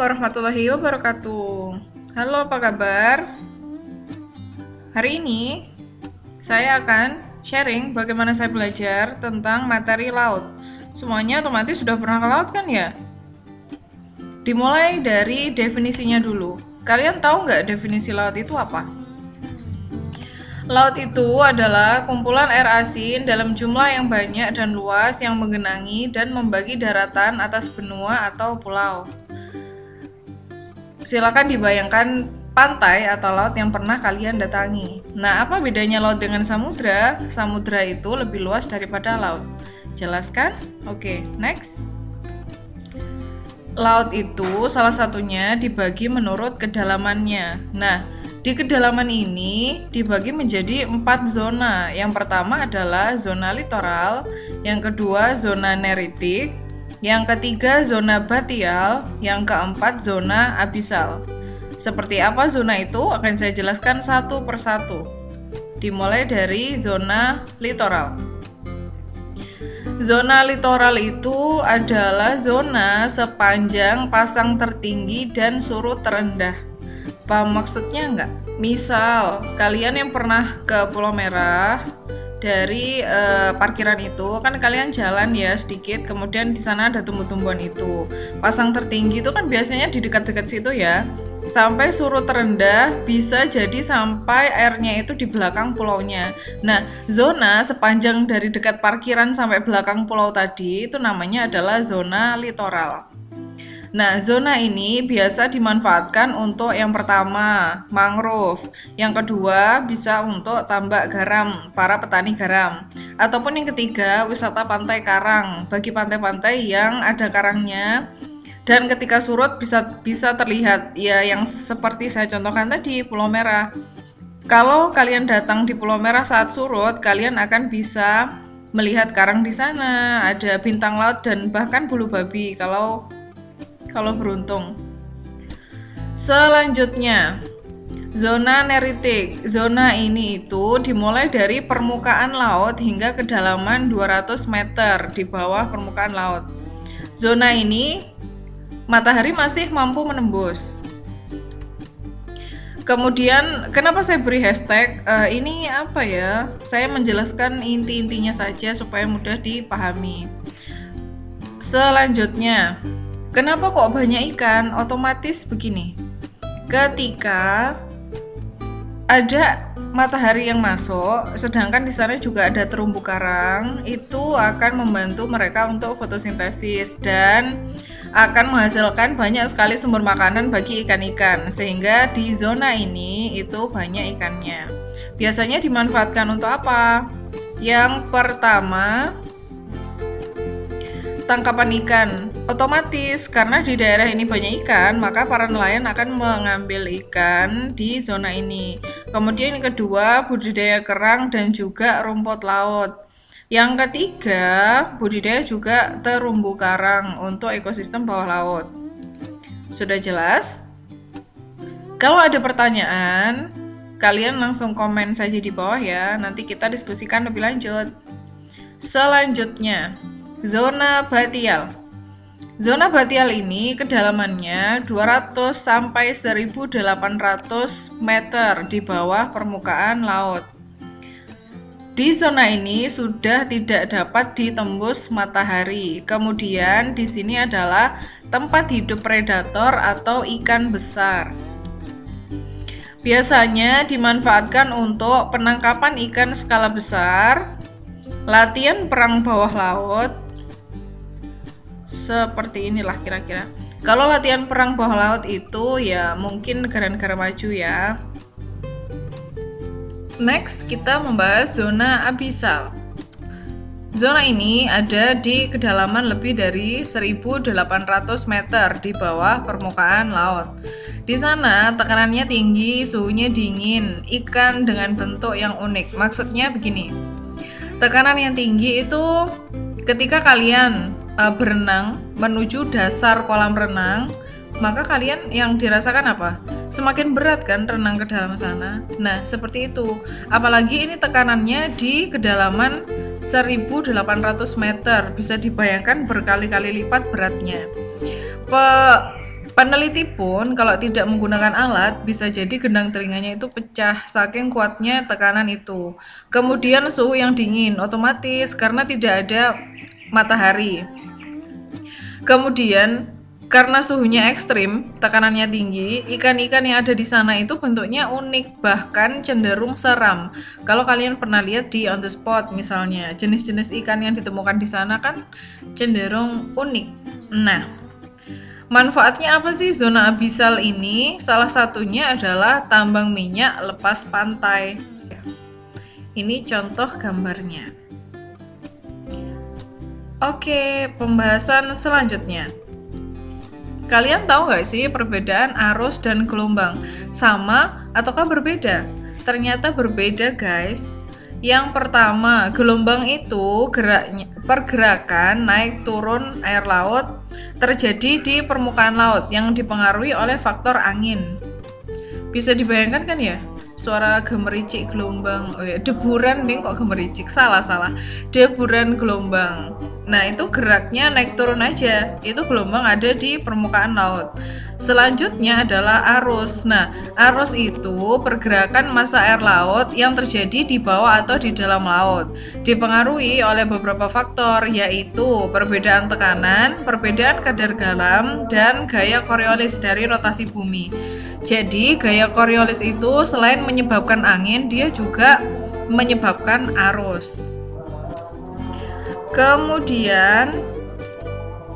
warahmatullahi wabarakatuh. Halo, apa kabar? Hari ini saya akan sharing bagaimana saya belajar tentang materi laut. Semuanya otomatis sudah pernah ke laut kan ya? Dimulai dari definisinya dulu. Kalian tahu nggak definisi laut itu apa? Laut itu adalah kumpulan air asin dalam jumlah yang banyak dan luas yang menggenangi dan membagi daratan atas benua atau pulau. Silakan dibayangkan pantai atau laut yang pernah kalian datangi. Nah, apa bedanya laut dengan samudra? Samudra itu lebih luas daripada laut. Jelaskan? Oke, next. Laut itu salah satunya dibagi menurut kedalamannya. Nah, di kedalaman ini dibagi menjadi 4 zona. Yang pertama adalah zona litoral, yang kedua zona neritik, yang ketiga zona batial, yang keempat zona abisal. Seperti apa zona itu akan saya jelaskan satu persatu. Dimulai dari zona litoral. Zona litoral itu adalah zona sepanjang pasang tertinggi dan surut terendah. Paham maksudnya nggak? Misal, kalian yang pernah ke Pulau Merah, dari parkiran itu, kan kalian jalan ya sedikit, kemudian di sana ada tumbuh-tumbuhan itu. Pasang tertinggi itu kan biasanya di dekat-dekat situ ya. Sampai surut terendah bisa jadi sampai airnya itu di belakang pulaunya. Nah, zona sepanjang dari dekat parkiran sampai belakang pulau tadi itu namanya adalah zona litoral. Nah, zona ini biasa dimanfaatkan untuk yang pertama, mangrove. Yang kedua, bisa untuk tambak garam, para petani garam. Ataupun yang ketiga, wisata pantai karang, bagi pantai-pantai yang ada karangnya. Dan ketika surut bisa terlihat, ya yang seperti saya contohkan tadi, Pulau Merah. Kalau kalian datang di Pulau Merah saat surut, kalian akan bisa melihat karang di sana, ada bintang laut dan bahkan bulu babi kalau beruntung. Selanjutnya, zona neritik. Zona ini itu dimulai dari permukaan laut hingga kedalaman 200 meter di bawah permukaan laut. Zona ini matahari masih mampu menembus. Kemudian, kenapa saya beri hashtag? Ini apa ya? Saya menjelaskan inti-intinya saja supaya mudah dipahami. Selanjutnya, kenapa kok banyak ikan? Otomatis begini. Ketika ada matahari yang masuk, sedangkan di sana juga ada terumbu karang, itu akan membantu mereka untuk fotosintesis dan akan menghasilkan banyak sekali sumber makanan bagi ikan-ikan, sehingga di zona ini itu banyak ikannya. Biasanya dimanfaatkan untuk apa? Yang pertama, tangkapan ikan. Otomatis karena di daerah ini banyak ikan, maka para nelayan akan mengambil ikan di zona ini. Kemudian yang kedua, budidaya kerang dan juga rumput laut. Yang ketiga, budidaya juga terumbu karang untuk ekosistem bawah laut. Sudah jelas? Kalau ada pertanyaan, kalian langsung komen saja di bawah ya, nanti kita diskusikan lebih lanjut. Selanjutnya, zona batial. Zona batial ini kedalamannya 200 sampai 1800 meter di bawah permukaan laut. Di zona ini sudah tidak dapat ditembus matahari. Kemudian di sini adalah tempat hidup predator atau ikan besar. Biasanya dimanfaatkan untuk penangkapan ikan skala besar, latihan perang bawah laut, seperti inilah kira-kira. Kalau latihan perang bawah laut itu ya mungkin negara-negara maju ya. Next, kita membahas zona abisal. Zona ini ada di kedalaman lebih dari 1800 meter di bawah permukaan laut. Di sana tekanannya tinggi, suhunya dingin, ikan dengan bentuk yang unik. Maksudnya begini, tekanan yang tinggi itu ketika kalian berenang menuju dasar kolam renang, maka kalian yang dirasakan apa? Semakin berat kan renang ke dalam sana. Nah, seperti itu. Apalagi ini tekanannya di kedalaman 1800 meter. Bisa dibayangkan berkali-kali lipat beratnya. Peneliti pun kalau tidak menggunakan alat bisa jadi gendang telinganya itu pecah saking kuatnya tekanan itu. Kemudian suhu yang dingin otomatis karena tidak ada matahari. Kemudian karena suhunya ekstrim, tekanannya tinggi, ikan-ikan yang ada di sana itu bentuknya unik, bahkan cenderung seram. Kalau kalian pernah lihat di On The Spot misalnya, jenis-jenis ikan yang ditemukan di sana kan cenderung unik. Nah, manfaatnya apa sih zona abisal ini? Salah satunya adalah tambang minyak lepas pantai. Ini contoh gambarnya. Oke, pembahasan selanjutnya. Kalian tahu nggak sih perbedaan arus dan gelombang? Sama ataukah berbeda? Ternyata berbeda, guys. Yang pertama, gelombang itu pergerakan naik turun air laut terjadi di permukaan laut yang dipengaruhi oleh faktor angin. Bisa dibayangkan kan ya? Suara gemericik gelombang, deburan nih kok gemericik, salah, deburan gelombang. Nah itu geraknya naik turun aja, itu gelombang ada di permukaan laut. Selanjutnya adalah arus. Nah arus itu pergerakan massa air laut yang terjadi di bawah atau di dalam laut, dipengaruhi oleh beberapa faktor, yaitu perbedaan tekanan, perbedaan kadar garam, dan gaya Coriolis dari rotasi bumi. Jadi gaya Coriolis itu selain menyebabkan angin, dia juga menyebabkan arus. Kemudian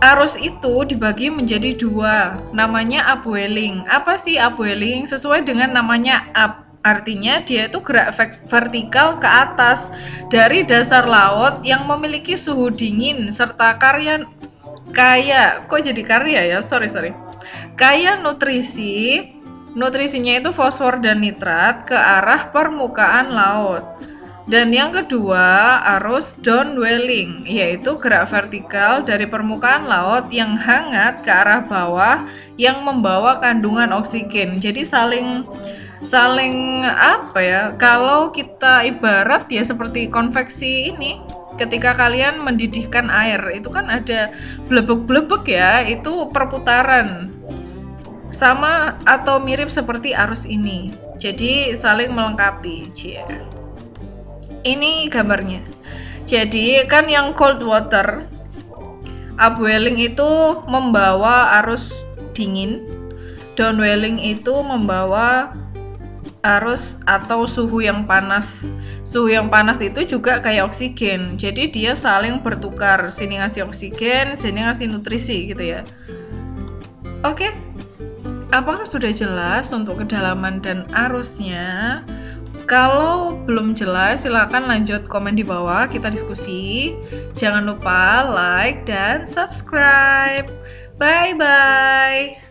arus itu dibagi menjadi dua, namanya upwelling. Apa sih upwelling? Sesuai dengan namanya up, artinya dia itu gerak vertikal ke atas dari dasar laut yang memiliki suhu dingin serta kaya nutrisi. Nutrisinya itu fosfor dan nitrat ke arah permukaan laut. Dan yang kedua, arus downwelling, yaitu gerak vertikal dari permukaan laut yang hangat ke arah bawah yang membawa kandungan oksigen. Jadi saling apa ya? Kalau kita ibarat ya seperti konveksi ini, ketika kalian mendidihkan air, itu kan ada blebek-blebek ya, itu perputaran. Sama atau mirip seperti arus ini, jadi saling melengkapi. Ini gambarnya. Jadi kan yang cold water, upwelling itu membawa arus dingin, downwelling itu membawa arus atau suhu yang panas. Suhu yang panas itu juga kayak oksigen, jadi dia saling bertukar, sini ngasih oksigen, sini ngasih nutrisi gitu ya. Oke. Apakah sudah jelas untuk kedalaman dan arusnya? Kalau belum jelas, silakan lanjut komen di bawah, kita diskusi. Jangan lupa like dan subscribe. Bye-bye.